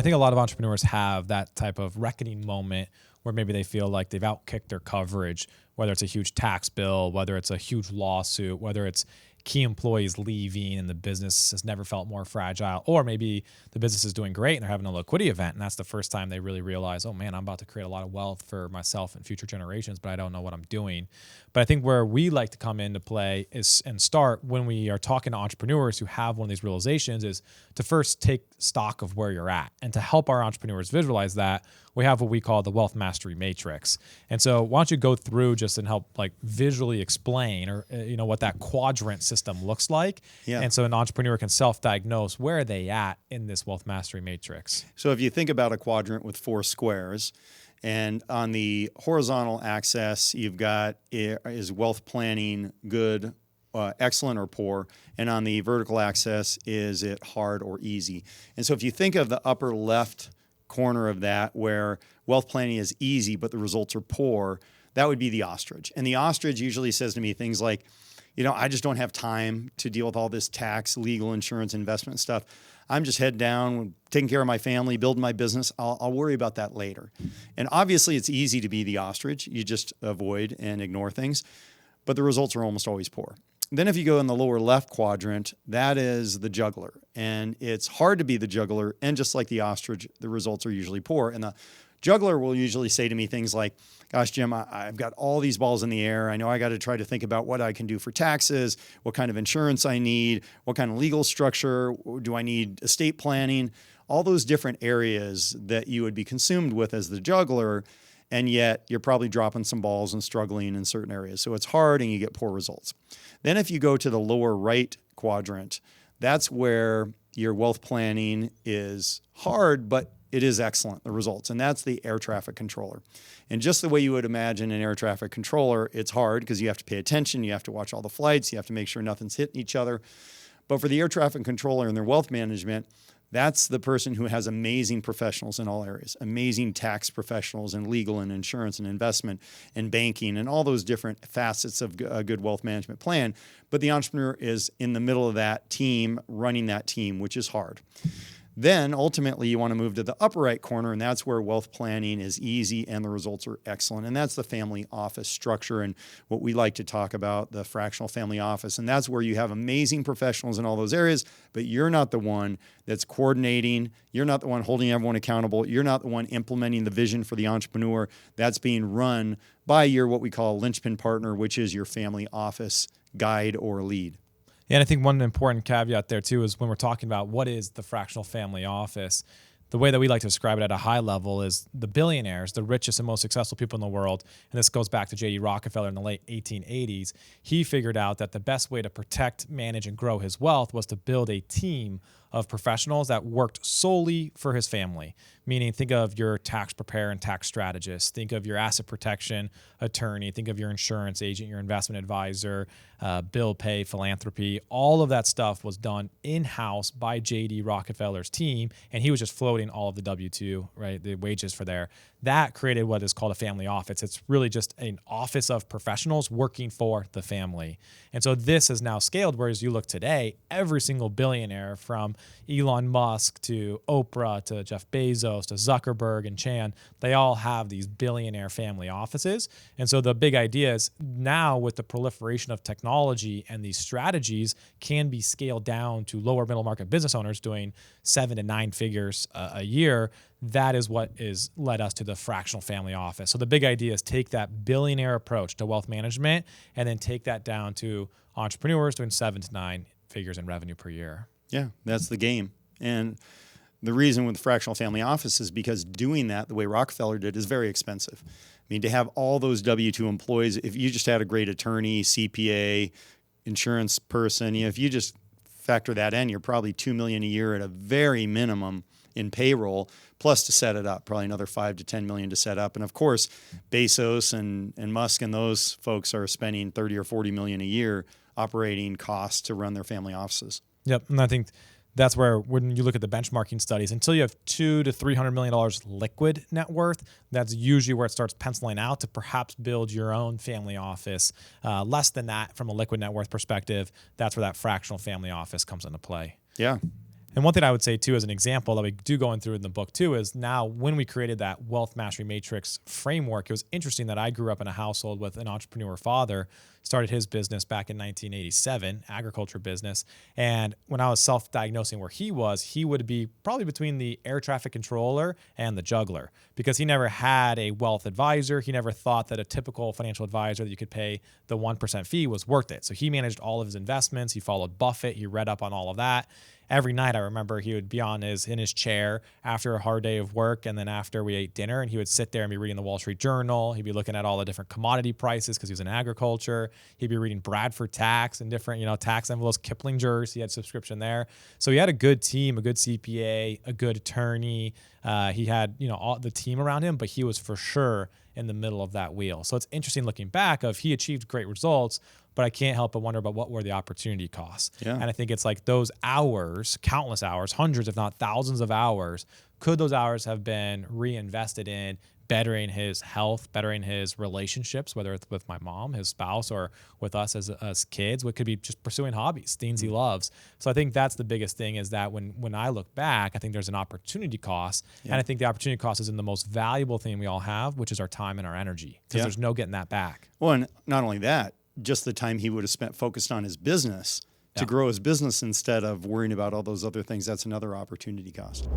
think a lot of entrepreneurs have that type of reckoning moment where maybe they feel like they've outkicked their coverage, whether it's a huge tax bill, whether it's a huge lawsuit, whether it's key employees leaving and the business has never felt more fragile, or maybe the business is doing great and they're having a liquidity event and that's the first time they really realize, oh man, I'm about to create a lot of wealth for myself and future generations, but I don't know what I'm doing. But I think where we like to come into play is and start when we are talking to entrepreneurs who have one of these realizations is to first take stock of where you're at. And to help our entrepreneurs visualize that, we have what we call the wealth mastery matrix. And so why don't you go through just and help like visually explain or what that quadrant system looks like. Yeah. And so an entrepreneur can self-diagnose where are they at in this wealth mastery matrix. So if you think about a quadrant with 4 squares, and on the horizontal axis, you've got is wealth planning good, excellent, or poor. And on the vertical axis, is it hard or easy? And so if you think of the upper left corner of that where wealth planning is easy, but the results are poor, that would be the ostrich. And the ostrich usually says to me things like, I just don't have time to deal with all this tax, legal, insurance, investment stuff. I'm just head down, taking care of my family, building my business. I'll worry about that later. And obviously it's easy to be the ostrich. You just avoid and ignore things, but the results are almost always poor. Then if you go in the lower left quadrant, that is the juggler. And it's hard to be the juggler. And just like the ostrich, the results are usually poor. And the juggler will usually say to me things like, gosh, Jim, I've got all these balls in the air. I know I got to try to think about what I can do for taxes, what kind of insurance I need, what kind of legal structure, do I need estate planning, all those different areas that you would be consumed with as the juggler. And yet you're probably dropping some balls and struggling in certain areas. So it's hard and you get poor results. Then if you go to the lower right quadrant, that's where your wealth planning is hard, but it is excellent, the results. And that's the air traffic controller. And just the way you would imagine an air traffic controller, it's hard because you have to pay attention, you have to watch all the flights, you have to make sure nothing's hitting each other. But for the air traffic controller and their wealth management, that's the person who has amazing professionals in all areas, amazing tax professionals in legal and insurance and investment and banking and all those different facets of a good wealth management plan. But the entrepreneur is in the middle of that team, running that team, which is hard. Then ultimately you want to move to the upper right corner, and that's where wealth planning is easy and the results are excellent. And that's the family office structure and what we like to talk about, the fractional family office. And that's where you have amazing professionals in all those areas, but you're not the one that's coordinating. You're not the one holding everyone accountable. You're not the one implementing the vision for the entrepreneur. That's being run by your what we call a linchpin partner, which is your family office guide or lead. Yeah, and I think one important caveat there too is when we're talking about what is the fractional family office, the way that we like to describe it at a high level is the billionaires, the richest and most successful people in the world, and this goes back to J.D. Rockefeller in the late 1880s. He figured out that the best way to protect, manage, and grow his wealth was to build a team of professionals that worked solely for his family. Meaning, think of your tax preparer and tax strategist. Think of your asset protection attorney. Think of your insurance agent, your investment advisor, bill pay, philanthropy. All of that stuff was done in-house by J.D. Rockefeller's team, and he was just floating all of the W-2, right, the wages for there. That created what is called a family office. It's really just an office of professionals working for the family. And so this is now scaled, whereas you look today, every single billionaire from Elon Musk to Oprah to Jeff Bezos to Zuckerberg and Chan, they all have these billionaire family offices. And so the big idea is now with the proliferation of technology and these strategies can be scaled down to lower middle market business owners doing 7 to 9 figures a year. That is what is led us to the fractional family office. So the big idea is take that billionaire approach to wealth management and then take that down to entrepreneurs doing 7 to 9 figures in revenue per year. Yeah, that's the game. And the reason with the fractional family office is because doing that the way Rockefeller did is very expensive. I mean, to have all those W-2 employees, if you just had a great attorney, CPA, insurance person, if you just factor that in, you're probably $2 million a year at a very minimum in payroll, plus to set it up, probably another $5 to $10 million to set up. And of course, Bezos and Musk and those folks are spending $30 or $40 million a year operating costs to run their family offices. Yep, and I think that's where when you look at the benchmarking studies, until you have $200 to $300 million liquid net worth, that's usually where it starts penciling out to perhaps build your own family office. Less than that from a liquid net worth perspective, that's where that fractional family office comes into play. Yeah. And one thing I would say too, as an example that we do going through in the book too, is now when we created that wealth mastery matrix framework, it was interesting that I grew up in a household with an entrepreneur father, started his business back in 1987, agriculture business. And when I was self-diagnosing where he would be probably between the air traffic controller and the juggler, because he never had a wealth advisor. He never thought that a typical financial advisor that you could pay the 1% fee was worth it. So he managed all of his investments. He followed Buffett. He read up on all of that. Every night, I remember he would be in his chair after a hard day of work, and then after we ate dinner, and he would sit there and be reading the Wall Street Journal. He'd be looking at all the different commodity prices because he was in agriculture. He'd be reading Bradford Tax and different, tax envelopes, Kiplinger's. He had subscription there, so he had a good team, a good CPA, a good attorney. He had all the team around him, but he was for sure in the middle of that wheel. So it's interesting looking back of he achieved great results, but I can't help but wonder about what were the opportunity costs. Yeah. And I think it's like those hours, countless hours, hundreds, if not thousands of hours, could those hours have been reinvested in bettering his health, bettering his relationships, whether it's with my mom, his spouse, or with us as kids, what could be just pursuing hobbies, things he loves. So I think that's the biggest thing, is that when I look back, I think there's an opportunity cost. Yeah. And I think the opportunity cost is in the most valuable thing we all have, which is our time and our energy, because there's no getting that back. Well, and not only that, just the time he would have spent focused on his business to grow his business instead of worrying about all those other things. That's another opportunity cost.